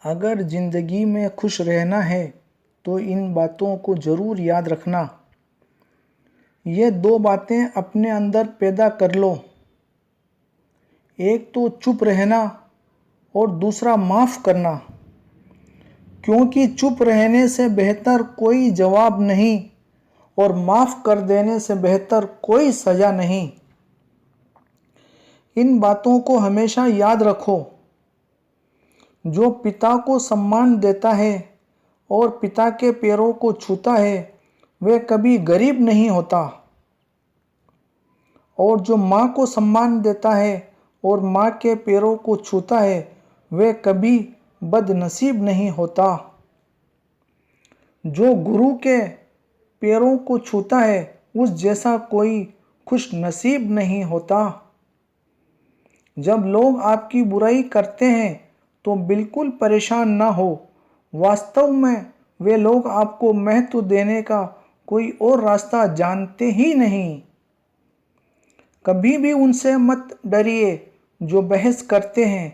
अगर ज़िंदगी में खुश रहना है तो इन बातों को ज़रूर याद रखना। ये दो बातें अपने अंदर पैदा कर लो, एक तो चुप रहना और दूसरा माफ़ करना, क्योंकि चुप रहने से बेहतर कोई जवाब नहीं और माफ़ कर देने से बेहतर कोई सज़ा नहीं। इन बातों को हमेशा याद रखो। जो पिता को सम्मान देता है और पिता के पैरों को छूता है वह कभी गरीब नहीं होता, और जो माँ को सम्मान देता है और माँ के पैरों को छूता है वह कभी बदनसीब नहीं होता। जो गुरु के पैरों को छूता है उस जैसा कोई खुश नसीब नहीं होता। जब लोग आपकी बुराई करते हैं तो बिल्कुल परेशान ना हो। वास्तव में वे लोग आपको महत्व देने का कोई और रास्ता जानते ही नहीं। कभी भी उनसे मत डरिए जो बहस करते हैं,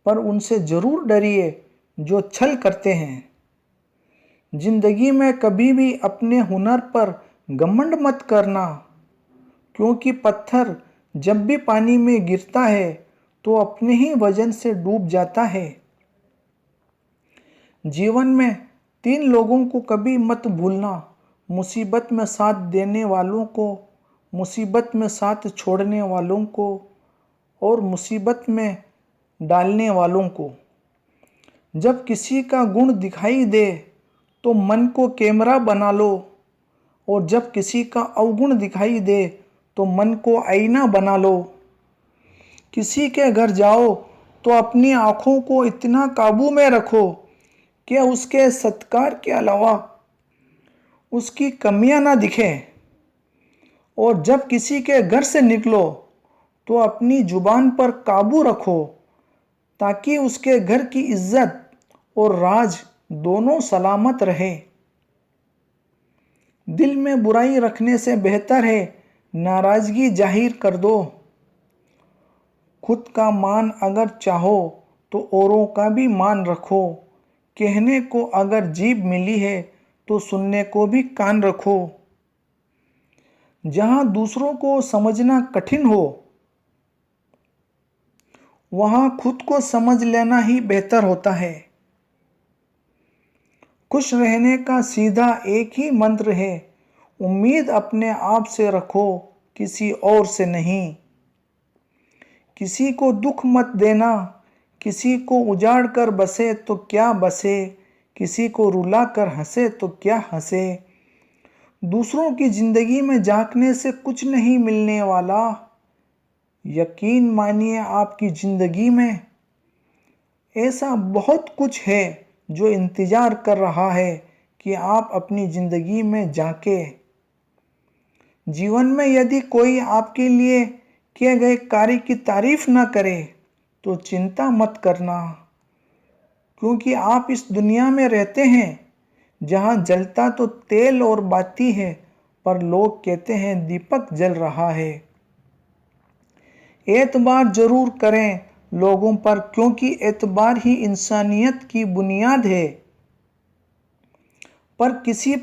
पर उनसे ज़रूर डरिए जो छल करते हैं। जिंदगी में कभी भी अपने हुनर पर घमंड मत करना, क्योंकि पत्थर जब भी पानी में गिरता है तो अपने ही वजन से डूब जाता है। जीवन में 3 लोगों को कभी मत भूलना, मुसीबत में साथ देने वालों को, मुसीबत में साथ छोड़ने वालों को और मुसीबत में डालने वालों को। जब किसी का गुण दिखाई दे तो मन को कैमरा बना लो, और जब किसी का अवगुण दिखाई दे तो मन को आईना बना लो। किसी के घर जाओ तो अपनी आँखों को इतना काबू में रखो कि उसके सत्कार के अलावा उसकी कमियां ना दिखें, और जब किसी के घर से निकलो तो अपनी जुबान पर काबू रखो ताकि उसके घर की इज्जत और राज दोनों सलामत रहे। दिल में बुराई रखने से बेहतर है नाराज़गी जाहिर कर दो। खुद का मान अगर चाहो तो औरों का भी मान रखो। कहने को अगर जीभ मिली है तो सुनने को भी कान रखो। जहाँ दूसरों को समझना कठिन हो वहाँ खुद को समझ लेना ही बेहतर होता है। खुश रहने का सीधा एक ही मंत्र है, उम्मीद अपने आप से रखो, किसी और से नहीं। किसी को दुख मत देना, किसी को उजाड़ कर बसे तो क्या बसे, किसी को रुला कर हंसे तो क्या हंसे। दूसरों की जिंदगी में झांकने से कुछ नहीं मिलने वाला। यकीन मानिए आपकी जिंदगी में ऐसा बहुत कुछ है जो इंतज़ार कर रहा है कि आप अपनी ज़िंदगी में झांके। जीवन में यदि कोई आपके लिए किए गए कार्य की तारीफ ना करे तो चिंता मत करना, क्योंकि आप इस दुनिया में रहते हैं जहाँ जलता तो तेल और बाती है, पर लोग कहते हैं दीपक जल रहा है। एतबार जरूर करें लोगों पर, क्योंकि एतबार ही इंसानियत की बुनियाद है, पर किसी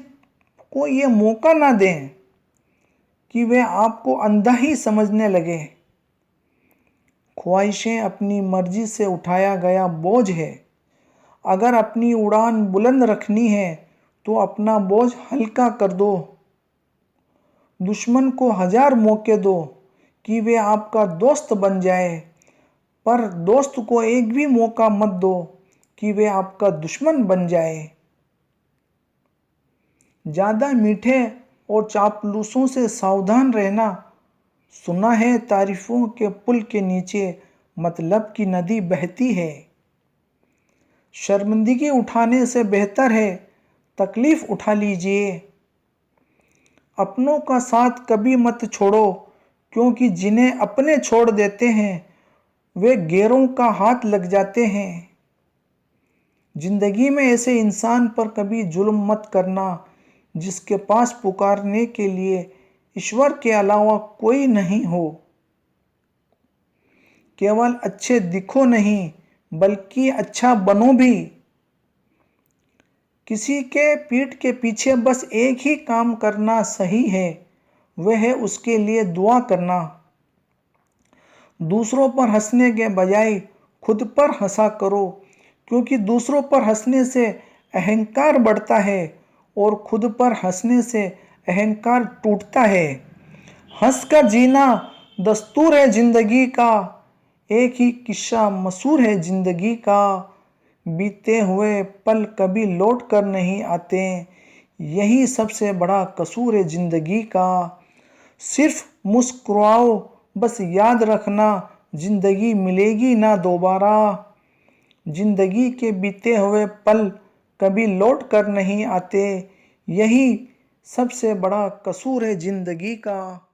को ये मौका ना दें कि वे आपको अंधा ही समझने लगे। ख्वाहिशें अपनी मर्जी से उठाया गया बोझ है। अगर अपनी उड़ान बुलंद रखनी है तो अपना बोझ हल्का कर दो। दुश्मन को 1000 मौके दो कि वे आपका दोस्त बन जाए, पर दोस्त को एक भी मौका मत दो कि वे आपका दुश्मन बन जाए। ज़्यादा मीठे और चापलूसों से सावधान रहना। सुना है तारीफों के पुल के नीचे मतलब की नदी बहती है। शर्मिंदगी उठाने से बेहतर है तकलीफ उठा लीजिए। अपनों का साथ कभी मत छोड़ो, क्योंकि जिन्हें अपने छोड़ देते हैं वे गैरों का हाथ लग जाते हैं। जिंदगी में ऐसे इंसान पर कभी जुल्म मत करना जिसके पास पुकारने के लिए ईश्वर के अलावा कोई नहीं हो। केवल अच्छे दिखो नहीं बल्कि अच्छा बनो भी। किसी के पीठ के पीछे बस एक ही काम करना सही है, वह है उसके लिए दुआ करना। दूसरों पर हंसने के बजाय खुद पर हंसा करो, क्योंकि दूसरों पर हंसने से अहंकार बढ़ता है और खुद पर हंसने से अहंकार टूटता है। हंस कर जीना दस्तूर है जिंदगी का, एक ही किस्सा मशहूर है जिंदगी का। बीते हुए पल कभी लौट कर नहीं आते, यही सबसे बड़ा कसूर है जिंदगी का। सिर्फ मुस्कुराओ, बस याद रखना जिंदगी मिलेगी ना दोबारा। जिंदगी के बीते हुए पल कभी लौट कर नहीं आते, यही सबसे बड़ा कसूर है जिंदगी का।